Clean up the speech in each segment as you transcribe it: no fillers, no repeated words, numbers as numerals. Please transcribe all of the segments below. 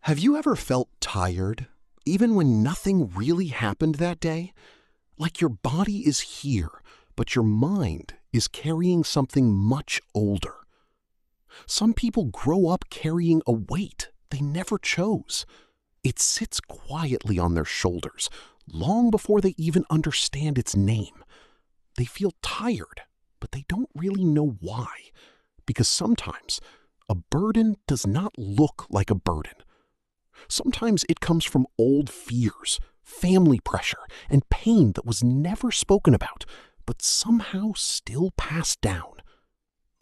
Have you ever felt tired, even when nothing really happened that day? Like your body is here, but your mind is carrying something much older. Some people grow up carrying a weight they never chose. It sits quietly on their shoulders, long before they even understand its name. They feel tired, but they don't really know why, because sometimes a burden does not look like a burden. Sometimes it comes from old fears, family pressure, and pain that was never spoken about, but somehow still passed down.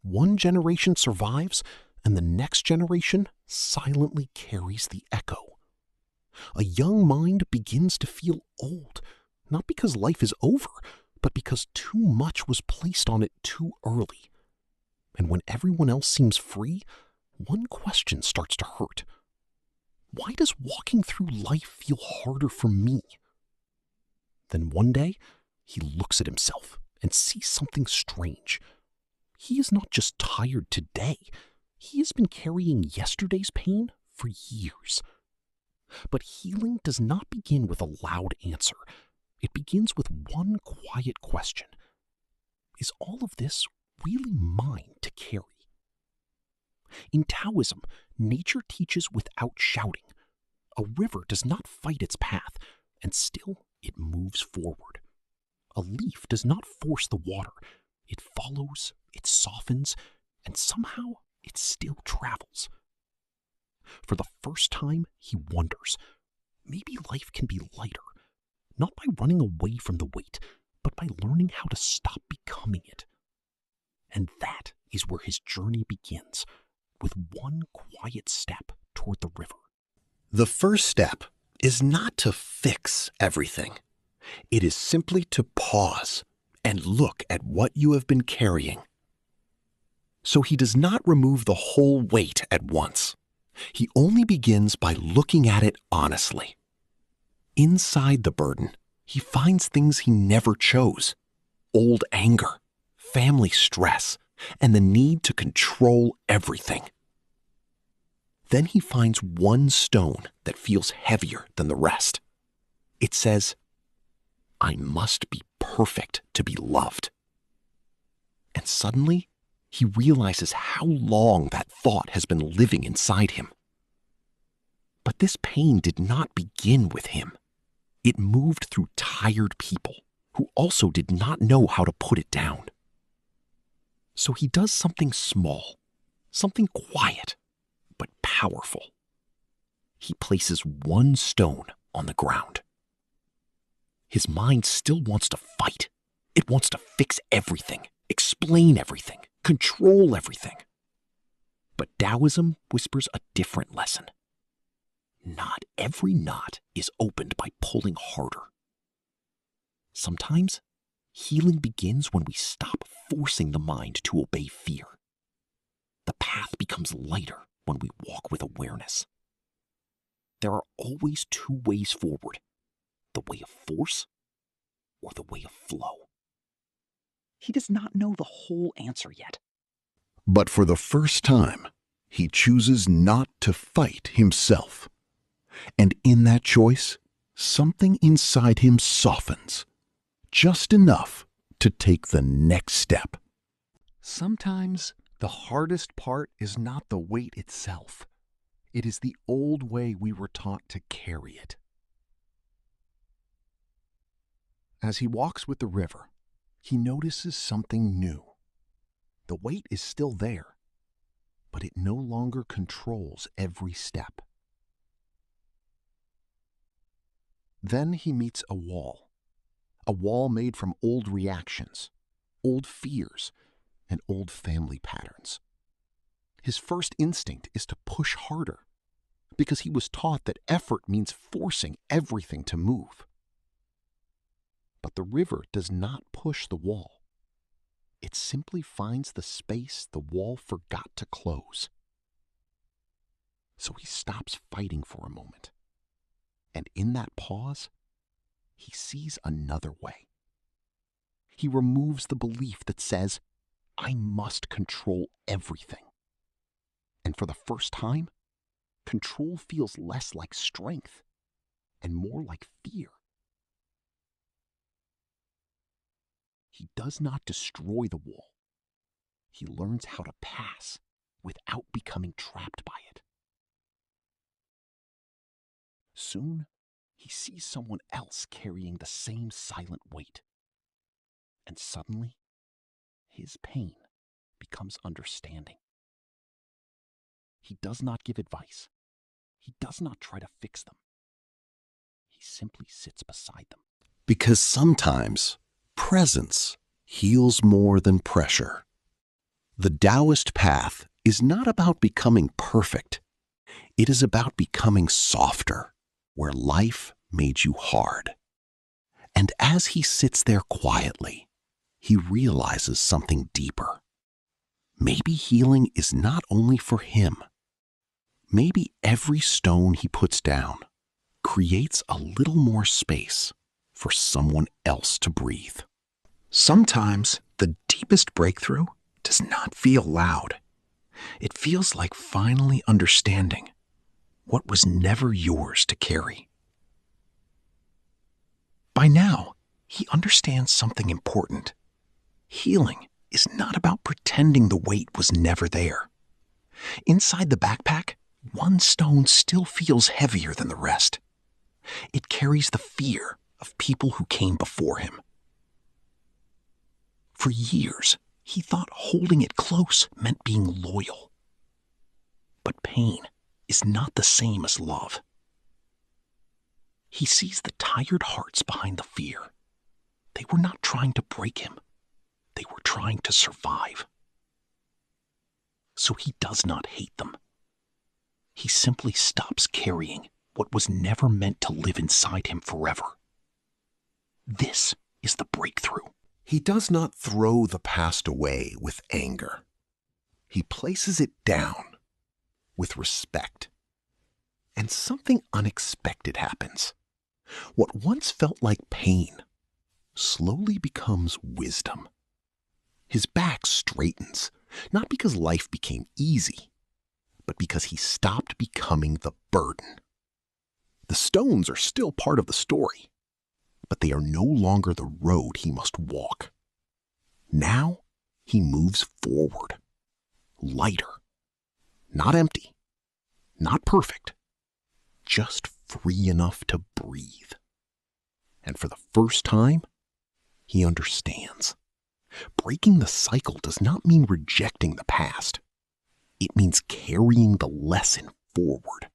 One generation survives, and the next generation silently carries the echo. A young mind begins to feel old, not because life is over, but because too much was placed on it too early. And when everyone else seems free, one question starts to hurt. Why does walking through life feel harder for me? Then one day, he looks at himself and sees something strange. He is not just tired today. He has been carrying yesterday's pain for years. But healing does not begin with a loud answer. It begins with one quiet question. Is all of this really mine to carry? In Taoism, nature teaches without shouting. A river does not fight its path, and still it moves forward. A leaf does not force the water. It follows, it softens, and somehow it still travels. For the first time, he wonders, maybe life can be lighter, not by running away from the weight, but by learning how to stop becoming it. And that is where his journey begins, with one quiet step toward the river. The first step is not to fix everything. It is simply to pause and look at what you have been carrying. So he does not remove the whole weight at once. He only begins by looking at it honestly. Inside the burden, he finds things he never chose: old anger, family stress, and the need to control everything. Then he finds one stone that feels heavier than the rest. It says, "I must be perfect to be loved." And suddenly, he realizes how long that thought has been living inside him. But this pain did not begin with him. It moved through tired people who also did not know how to put it down. So he does something small, something quiet, but powerful. He places one stone on the ground. His mind still wants to fight. It wants to fix everything, explain everything, control everything. But Taoism whispers a different lesson. Not every knot is opened by pulling harder. Sometimes healing begins when we stop forcing the mind to obey fear. The path becomes lighter when we walk with awareness. There are always two ways forward: the way of force or the way of flow. He does not know the whole answer yet. But for the first time, he chooses not to fight himself. And in that choice, something inside him softens, just enough to take the next step. Sometimes the hardest part is not the weight itself. It is the old way we were taught to carry it. As he walks with the river, he notices something new. The weight is still there, but it no longer controls every step. Then he meets a wall made from old reactions, old fears, and old family patterns. His first instinct is to push harder, because he was taught that effort means forcing everything to move. But the river does not push the wall. It simply finds the space the wall forgot to close. So he stops fighting for a moment. And in that pause, he sees another way. He removes the belief that says, "I must control everything." And for the first time, control feels less like strength and more like fear. He does not destroy the wall. He learns how to pass without becoming trapped by it. Soon, he sees someone else carrying the same silent weight. And suddenly, his pain becomes understanding. He does not give advice. He does not try to fix them. He simply sits beside them. Because sometimes presence heals more than pressure. The Taoist path is not about becoming perfect. It is about becoming softer, where life made you hard. And as he sits there quietly, he realizes something deeper. Maybe healing is not only for him. Maybe every stone he puts down creates a little more space for someone else to breathe. Sometimes the deepest breakthrough does not feel loud. It feels like finally understanding what was never yours to carry. By now, he understands something important. Healing is not about pretending the weight was never there. Inside the backpack, one stone still feels heavier than the rest. It carries the fear of people who came before him. For years, he thought holding it close meant being loyal. But pain is not the same as love. He sees the tired hearts behind the fear. They were not trying to break him. They were trying to survive. So he does not hate them. He simply stops carrying what was never meant to live inside him forever. This is the breakthrough. He does not throw the past away with anger. He places it down with respect. And something unexpected happens. What once felt like pain slowly becomes wisdom. His back straightens, not because life became easy, but because he stopped becoming the burden. The stones are still part of the story, but they are no longer the road he must walk. Now he moves forward, lighter, not empty, not perfect, just free enough to breathe. And for the first time, he understands. Breaking the cycle does not mean rejecting the past. It means carrying the lesson forward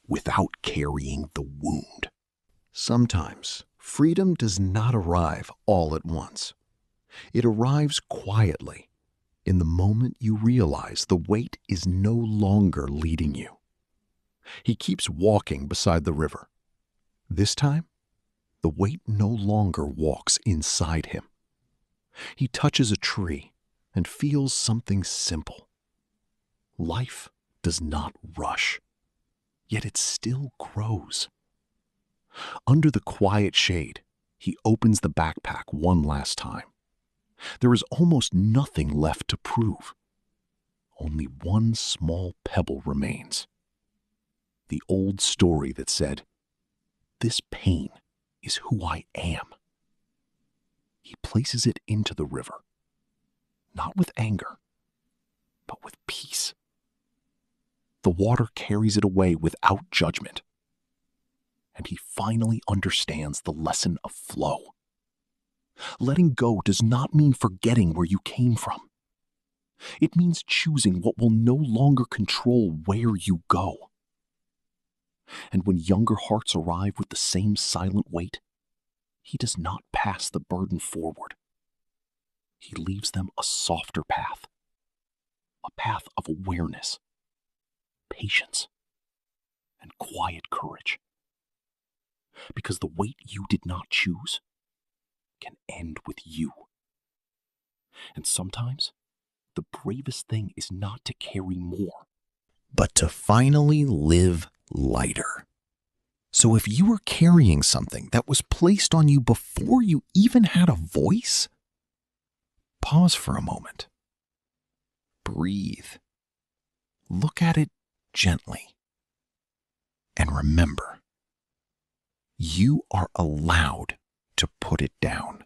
without carrying the wound. Sometimes freedom does not arrive all at once. It arrives quietly in the moment you realize the weight is no longer leading you. He keeps walking beside the river. This time, the weight no longer walks inside him. He touches a tree and feels something simple. Life does not rush, yet it still grows. Under the quiet shade, he opens the backpack one last time. There is almost nothing left to prove. Only one small pebble remains. The old story that said, "This pain is who I am." He places it into the river, not with anger, but with peace. The water carries it away without judgment, and he finally understands the lesson of flow. Letting go does not mean forgetting where you came from. It means choosing what will no longer control where you go. And when younger hearts arrive with the same silent weight, he does not pass the burden forward. He leaves them a softer path, a path of awareness, patience, and quiet courage. Because the weight you did not choose can end with you. And sometimes, the bravest thing is not to carry more, but to finally live lighter. So if you were carrying something that was placed on you before you even had a voice, pause for a moment. Breathe. Look at it gently. remember, you are allowed to put it down.